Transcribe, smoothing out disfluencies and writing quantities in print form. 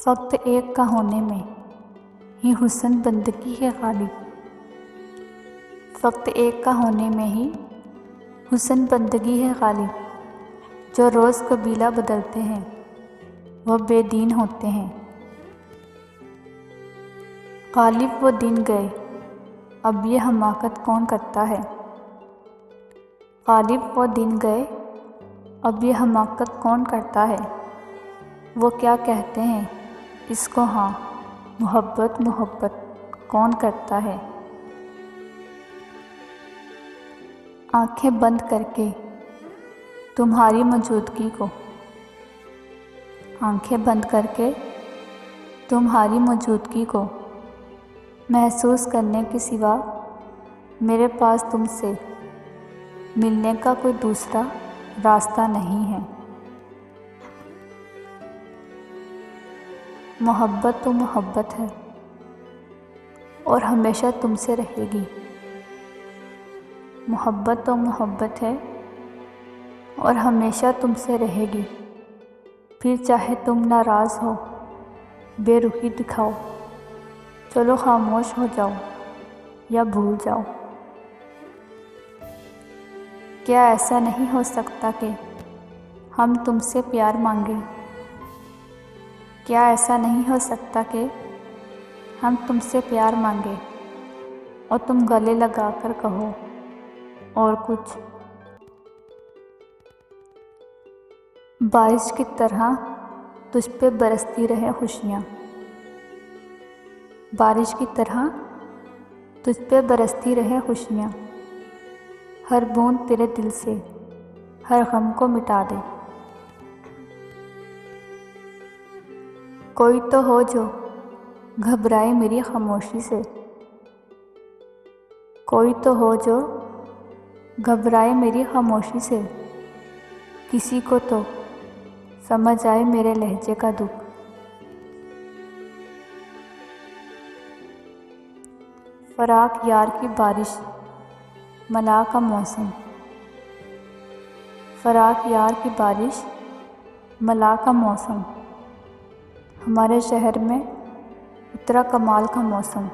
فقط ایک کا ہونے میں ہی حسن بندگی ہے غالب، فقط ایک کا ہونے میں ہی حسن بندگی ہے غالب۔ جو روز قبیلہ بدلتے ہیں وہ بے دین ہوتے ہیں۔ غالب وہ دن گئے اب یہ حماقت کون کرتا ہے، غالب وہ دن گئے اب یہ حماقت کون کرتا ہے۔ وہ کیا کہتے ہیں اس کو، ہاں محبت محبت کون کرتا ہے۔ آنکھیں بند کر کے تمہاری موجودگی کو، آنکھیں بند کر کے تمہاری موجودگی کو محسوس کرنے کے سوا میرے پاس تم سے ملنے کا کوئی دوسرا راستہ نہیں ہے۔ محبت تو محبت ہے اور ہمیشہ تم سے رہے گی، محبت تو محبت ہے اور ہمیشہ تم سے رہے گی۔ پھر چاہے تم ناراض ہو، بے رخی دکھاؤ، چلو خاموش ہو جاؤ یا بھول جاؤ۔ کیا ایسا نہیں ہو سکتا کہ ہم تم سے پیار مانگیں، کیا ایسا نہیں ہو سکتا کہ ہم تم سے پیار مانگیں اور تم گلے لگا کر کہو اور کچھ، بارش کی طرح تجھ پہ برستی رہے خوشیاں، بارش کی طرح تجھ پہ برستی رہے خوشیاں، ہر بوند تیرے دل سے ہر غم کو مٹا دے۔ کوئی تو ہو جو گھبرائے میری خاموشی سے، کوئی تو ہو جو گھبرائے میری خاموشی سے، کسی کو تو سمجھ آئے میرے لہجے کا دکھ۔ فراق یار کی بارش ملا کا موسم، فراق یار کی بارش ملا کا موسم، ہمارے شہر میں اترا کمال کا موسم۔